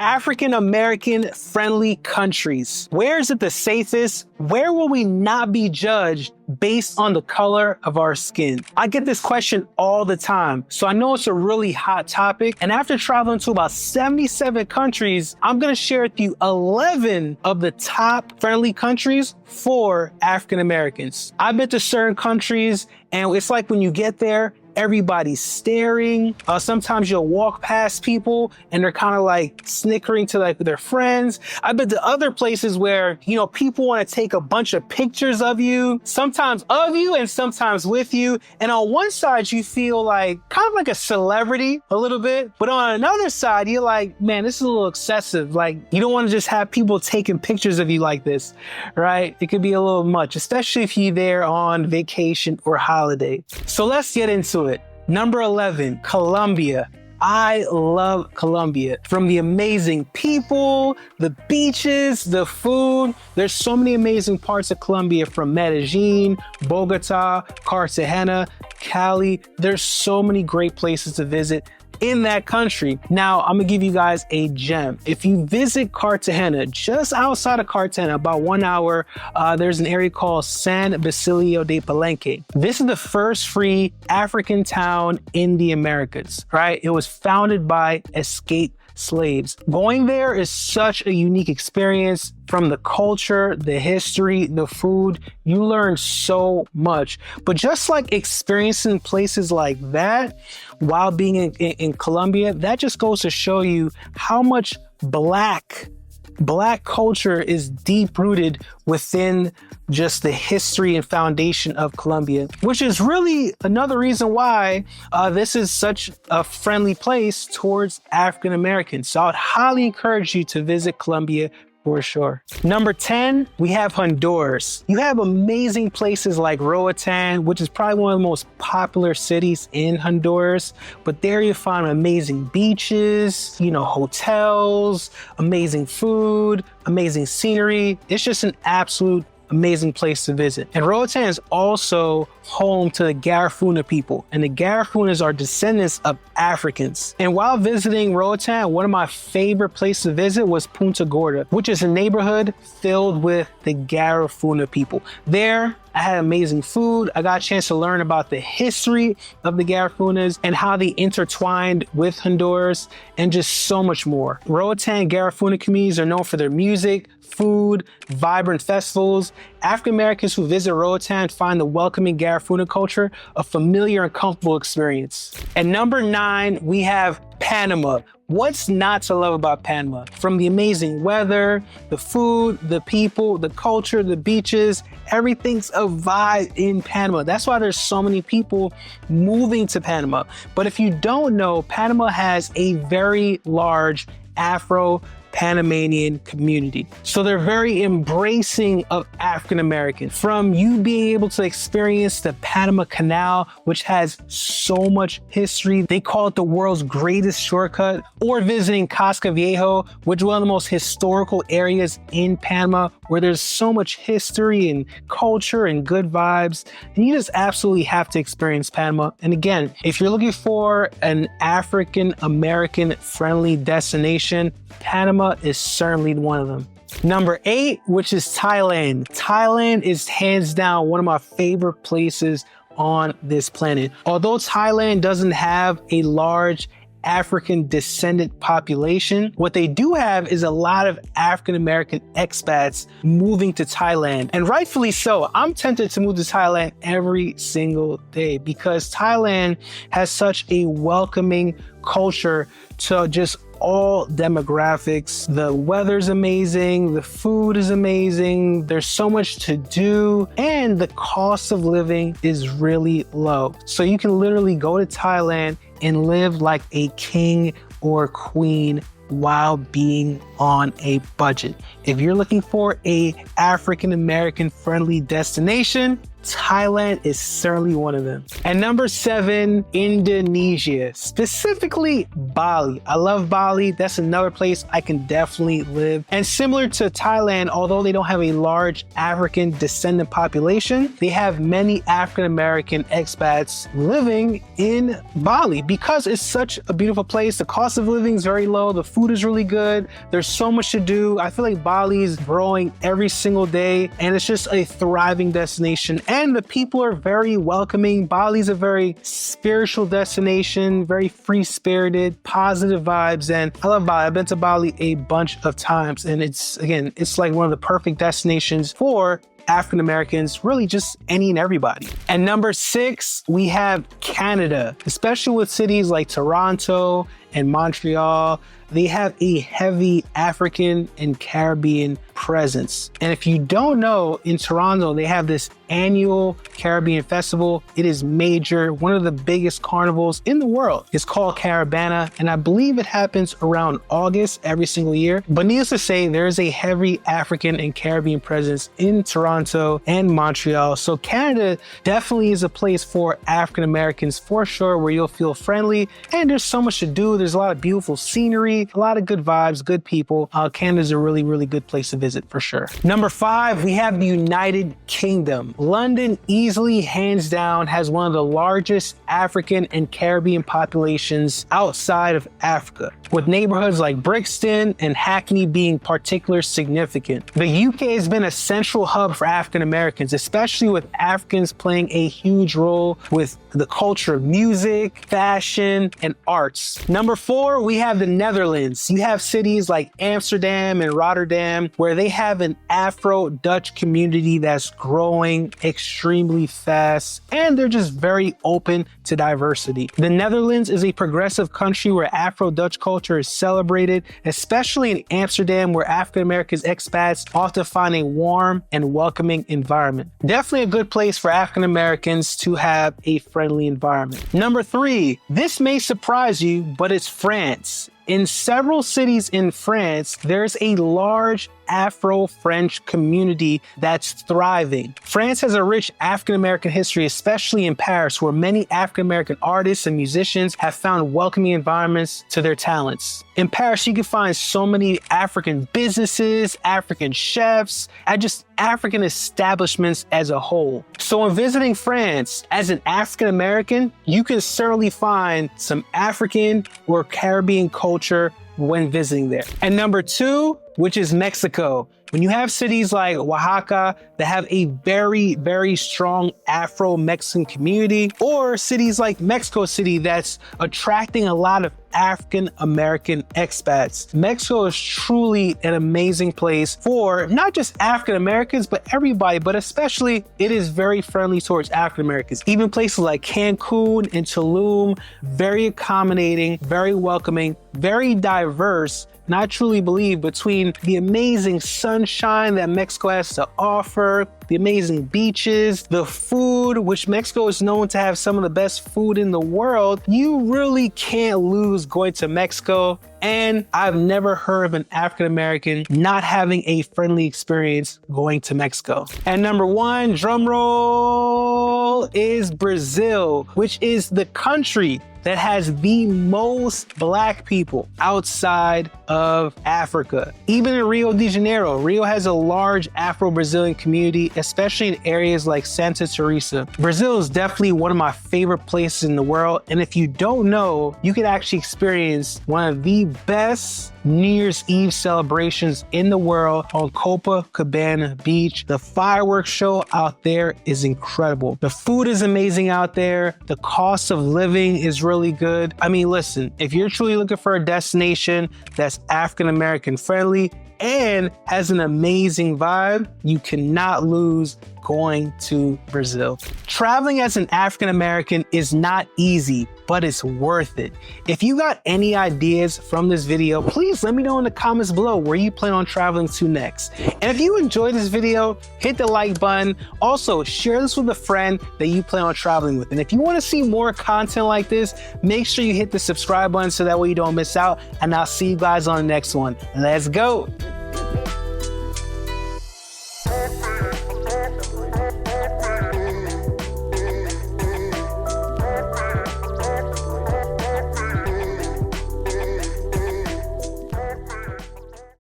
African American friendly countries. Where is it the safest? Where will we not be judged based on the color of our skin? I get this question all the time, so I know it's a really hot topic. And after traveling to about 77 countries, I'm gonna share with you 11 of the top friendly countries for African Americans. I've been to certain countries, and it's like when you get there, everybody's staring. Sometimes you'll walk past people and they're kind of like snickering to like their friends. I've been to other places where, people want to take a bunch of pictures of you, sometimes of you and sometimes with you. And on one side, you feel like kind of like a celebrity a little bit. But on another side, you're like, man, this is a little excessive. Like, you don't want to just have people taking pictures of you like this, right? It could be a little much, especially if you're there on vacation or holiday. So let's get into it. Number 11, Colombia. I love Colombia. From the amazing people, the beaches, the food. There's so many amazing parts of Colombia, from Medellin, Bogota, Cartagena, Cali. There's so many great places to visit in that country. Now, I'm gonna give you guys a gem. If you visit Cartagena, just outside of Cartagena, about 1 hour, there's an area called San Basilio de Palenque. This is the first free African town in the Americas, right? It was founded by escaped slaves. Going there is such a unique experience. From the culture, the history, the food, you learn so much. But just like experiencing places like that while being in Colombia, that just goes to show you how much Black culture is deep rooted within just the history and foundation of Colombia, which is really another reason why this is such a friendly place towards African Americans. So I would highly encourage you to visit Colombia for sure. Number 10, we have Honduras. You have amazing places like Roatan, which is probably one of the most popular cities in Honduras. But there you find amazing beaches, hotels, amazing food, amazing scenery. It's just an absolute amazing place to visit. And Roatan is also home to the Garifuna people. And the Garifunas are descendants of Africans. And while visiting Roatan, one of my favorite places to visit was Punta Gorda, which is a neighborhood filled with the Garifuna people. There, I had amazing food. I got a chance to learn about the history of the Garifunas and how they intertwined with Honduras, and just so much more. Roatan Garifuna communities are known for their music, food, vibrant festivals. African Americans who visit Roatan find the welcoming Garifuna culture a familiar and comfortable experience. And number 9, we have Panama. What's not to love about Panama? From the amazing weather, the food, the people, the culture, the beaches, everything's a vibe in Panama. That's why there's so many people moving to Panama. But if you don't know, Panama has a very large Afro-Panamanian community. So they're very embracing of African Americans. From you being able to experience the Panama Canal, which has so much history, they call it the world's greatest shortcut, or visiting Casca Viejo, which is one of the most historical areas in Panama, where there's so much history and culture and good vibes. And you just absolutely have to experience Panama. And again, if you're looking for an African American friendly destination, Panama is certainly one of them. Number 8, which is Thailand. Thailand is hands down one of my favorite places on this planet. Although Thailand doesn't have a large African descendant population, what they do have is a lot of African American expats moving to Thailand, and rightfully so. I'm tempted to move to Thailand every single day because Thailand has such a welcoming culture to just all demographics. The weather's amazing, the food is amazing, there's so much to do, and the cost of living is really low. So you can literally go to Thailand and live like a king or queen while being on a budget. If you're looking for a African American friendly destination, Thailand is certainly one of them. And number 7, Indonesia, specifically Bali. I love Bali. That's another place I can definitely live. And similar to Thailand, although they don't have a large African descendant population, they have many African-American expats living in Bali because it's such a beautiful place. The cost of living is very low. The food is really good. There's so much to do. I feel like Bali is growing every single day, and it's just a thriving destination. And the people are very welcoming. Bali's a very spiritual destination, very free-spirited, positive vibes, and I love Bali. I've been to Bali a bunch of times, and it's like one of the perfect destinations for African Americans, really just any and everybody. And number 6, we have Canada, especially with cities like Toronto and Montreal. They have a heavy African and Caribbean presence. And if you don't know, in Toronto, they have this annual Caribbean festival. It is major, one of the biggest carnivals in the world. It's called Caravana, and I believe it happens around August every single year. But needless to say, there is a heavy African and Caribbean presence in Toronto and Montreal. So Canada definitely is a place for African Americans for sure, where you'll feel friendly, and there's so much to do. There's a lot of beautiful scenery, a lot of good vibes, good people. Canada's a really, really good place to visit for sure. Number 5, we have the United Kingdom. London easily, hands down, has one of the largest African and Caribbean populations outside of Africa, with neighborhoods like Brixton and Hackney being particularly significant. The UK has been a central hub for African Americans, especially with Africans playing a huge role with the culture of music, fashion, and arts. Number 4, we have the Netherlands. You have cities like Amsterdam and Rotterdam, where they have an Afro-Dutch community that's growing extremely fast, and they're just very open to diversity. The Netherlands is a progressive country where Afro-Dutch culture is celebrated, especially in Amsterdam, where African Americans expats often find a warm and welcoming environment. Definitely a good place for African Americans to have a friendly environment. Number 3, this may surprise you, but it's France. In several cities in France, there's a large Afro-French community that's thriving. France has a rich African-American history, especially in Paris, where many African-American artists and musicians have found welcoming environments to their talents. In Paris, you can find so many African businesses, African chefs, and just African establishments as a whole. So when visiting France, as an African-American, you can certainly find some African or Caribbean culture when visiting there. And number 2, which is Mexico. When you have cities like Oaxaca that have a very, very strong Afro-Mexican community, or cities like Mexico City that's attracting a lot of African-American expats, Mexico is truly an amazing place for not just African-Americans, but everybody, but especially it is very friendly towards African-Americans. Even places like Cancun and Tulum, very accommodating, very welcoming, very diverse. And I truly believe between the amazing sunshine that Mexico has to offer, the amazing beaches, the food, which Mexico is known to have some of the best food in the world, you really can't lose going to Mexico. And I've never heard of an African American not having a friendly experience going to Mexico. And number 1, drum roll, is Brazil, which is the country that has the most Black people outside of Africa. Even in Rio de Janeiro, Rio has a large Afro-Brazilian community, especially in areas like Santa Teresa. Brazil is definitely one of my favorite places in the world. And if you don't know, you can actually experience one of the best New Year's Eve celebrations in the world on Copacabana Beach. The fireworks show out there is incredible. The food is amazing out there. The cost of living is really good. I mean, listen, if you're truly looking for a destination that's African American friendly and has an amazing vibe, you cannot lose going to Brazil. Traveling as an African American is not easy, but it's worth it. If you got any ideas from this video, please let me know in the comments below where you plan on traveling to next. And if you enjoyed this video, hit the like button. Also, share this with a friend that you plan on traveling with. And if you want to see more content like this, make sure you hit the subscribe button so that way you don't miss out. And I'll see you guys on the next one. Let's go.